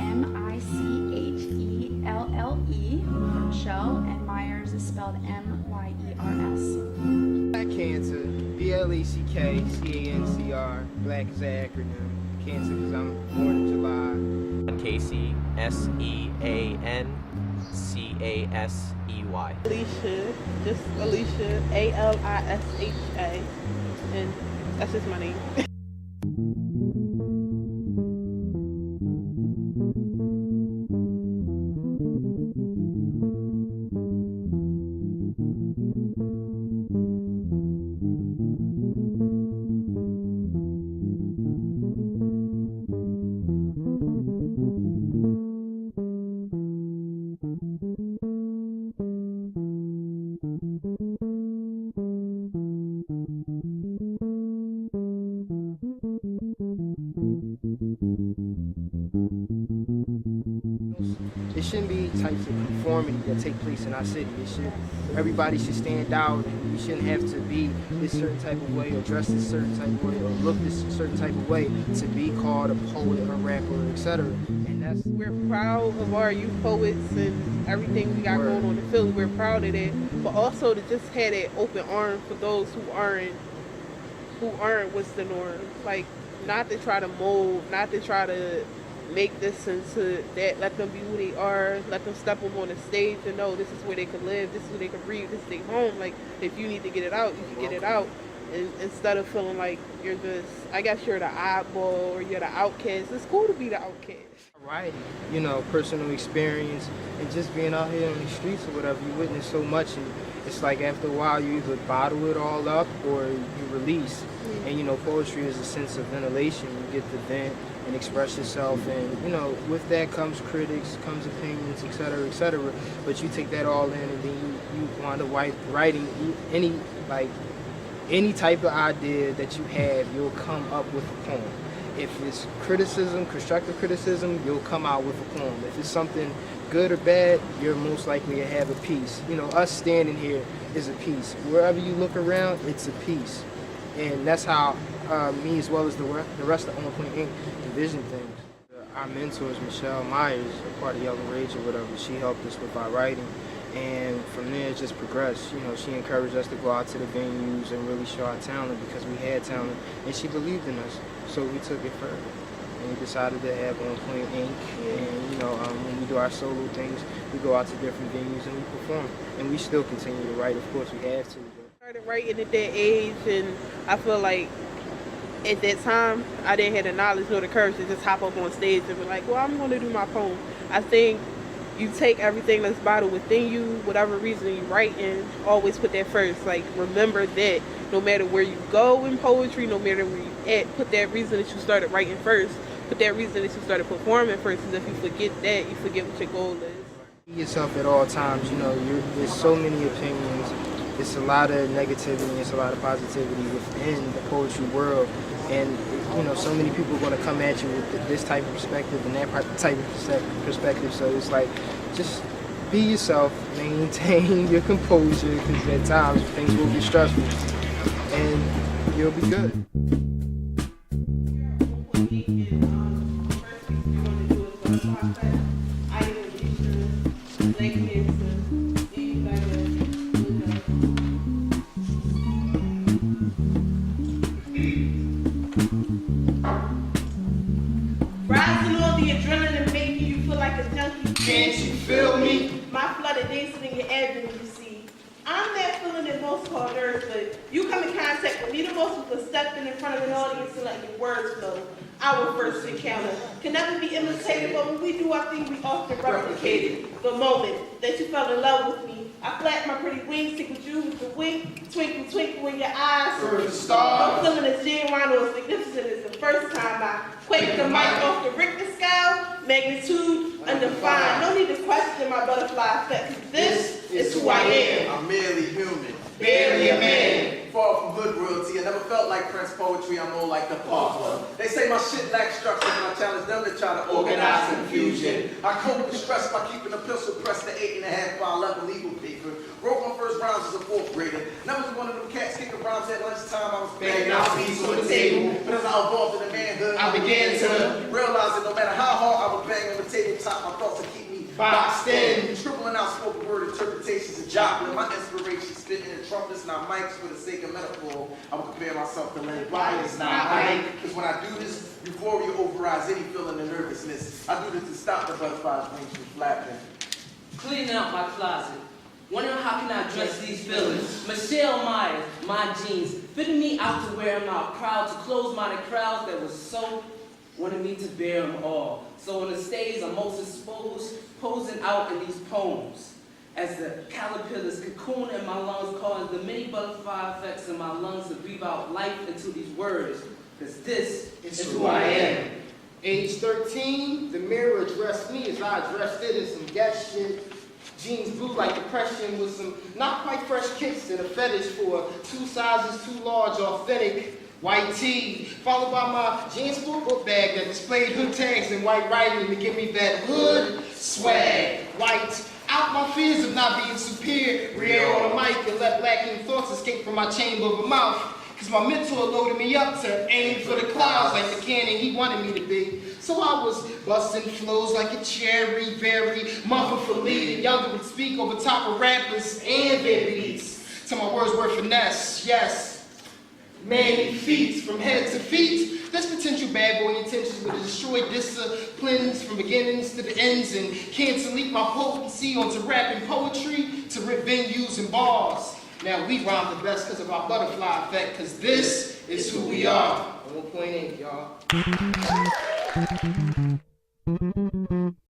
M-I-C-H-E-L-L-E for Michelle, and Myers is spelled M-Y-E-R-S. Black Cancer, B-L-A-C-K-C-A-N-C-R. Black is the acronym. Cancer because I'm born in July. Casey, S-E-A-N-C-A-S-E-Y. Alicia, just Alicia, A-L-I-S-H-A, and that's just my name. There shouldn't be types of conformity that take place in our city. Everybody should stand out. You shouldn't have to be this certain type of way or dress this certain type of way or look this certain type of way to be called a poet, a rapper, etc. And that's We're proud of our youth poets and everything we got going on in Philly. We're proud of that, but also to just have that open arm for those who aren't what's the norm. Like, not to try to mold, not to try to make this into that. Let them be who they are. Let them step up on the stage and know this is where they can live. This is where they can breathe. This is their home. Like, if you need to get it out, you can get it out. And instead of feeling like you're just, I guess you're the oddball or you're the outcast. It's cool to be the outcast. variety, you know, personal experience, and just being out here on the streets or whatever. You witness so much, and it's like after a while you either bottle it all up or you release. And you know, poetry is a sense of ventilation. You get to vent and express yourself, and you know, with that comes critics, comes opinions, etc., etc. But you take that all in, and then you wind up writing any type of idea that you have. You'll come up with a poem. If it's criticism, constructive criticism, you'll come out with a poem. If it's something good or bad, you're most likely to have a piece. You know, us standing here is a piece. Wherever you look around, it's a piece. And that's how me, as well as the rest of On Point Inc. envision things. Our mentors, Michelle Myers, a part of Yellow Rage or whatever, she helped us with our writing. And from there, it just progressed. You know, she encouraged us to go out to the venues and really show our talent because we had talent, and she believed in us. So we took it further, and we decided to have On Point Inc. And you know, when we do our solo things, we go out to different venues and we perform. And we still continue to write. Of course, we have to. But I started writing at that age, and I feel like at that time I didn't have the knowledge nor the courage to just hop up on stage and be like, well, I'm going to do my poem. I think you take everything that's bottled within you, whatever reason you write in, always put that first. Like, remember that no matter where you go in poetry, no matter where you at, put that reason that you started writing first. Put that reason that you started performing first, because if you forget that, you forget what your goal is. be yourself at all times. You know, there's so many opinions. It's a lot of negativity, it's a lot of positivity within the poetry world. And, you know, so many people are going to come at you with this type of perspective and that type of perspective. So it's like, just be yourself, maintain your composure, because at times things will be stressful. And you'll be good. Rising on the adrenaline, making you feel like a junkie. Can't you feel me? My flooded dancing in your abdomen, you see. I'm that feeling that most call nerves, but you come in contact with me the most with stepping in front of an audience and letting your words flow. our first encounter can never be imitated, but when we do our thing, we often replicate it. The moment that you fell in love with me, I flapped my pretty wings, tickled you with the wink, twinkle, twinkle in your eyes. First star. I'm feeling as genuine or as significant as the first time I quaked the mic off the Richter scale, magnitude undefined. No need to question my butterfly effect, 'cause this is who I am. I'm merely human, Barely a man. far from hood royalty. I never felt like Prince poetry, I'm more like the Papa. They say my shit lacks structure, and I challenge them to try to organize confusion. I cope with stress by keeping a pencil pressed to 8.5 by 11 legal paper. Wrote my first rhymes as a 4th grader. Never was one of them cats kicking rhymes at lunchtime. I was banging out beats on the table. But as I evolved in manhood, I began to realize that no matter how hard I would bang on the tabletop, my thoughts would keep me boxed in. Tripling out spoken word interpretations of Joplin. My inspiration spitting in trumpets, not mics for the sake of metaphor. I would compare myself to Lenny Bryant's not right. Because when I do this, euphoria overrides any feeling of nervousness. I do this to stop the butterflies' wings from flapping. Cleaning out my closet. Wondering how can I address these feelings. Michelle Myers, my jeans, fitting me out to wear them out. Proud to close-minded crowds that was so wanted me to bear them all. So on the stage, I'm most exposed, posing out in these poems. As the caterpillars cocoon in my lungs, causing the many butterfly effects in my lungs to breathe out life into these words. Because this is who I am. Age 13, the mirror addressed me as I addressed it in some gas shit. Jeans blue like depression with some not quite fresh kicks and a fetish for 2 sizes too large, authentic white tee, followed by my jeans book bag that displayed hood tags and white writing to give me that hood swag. White, out my fears of not being superior on a mic and let lacking thoughts escape from my chamber of a mouth. Cause my mentor loaded me up to aim for the clouds like the cannon he wanted me to be. So I was busting flows like a cherry, very muffled for lead. Younger would speak over top of rappers and their beats. Till my words were finesse, yes. Manly feats from head to feet. This potential bad boy intentions would destroy disciplines from beginnings to the ends and cancel my potency onto rap and poetry to rip venues and bars. Now we rhyme the best because of our butterfly effect, because this is who we are. 1.8, y'all.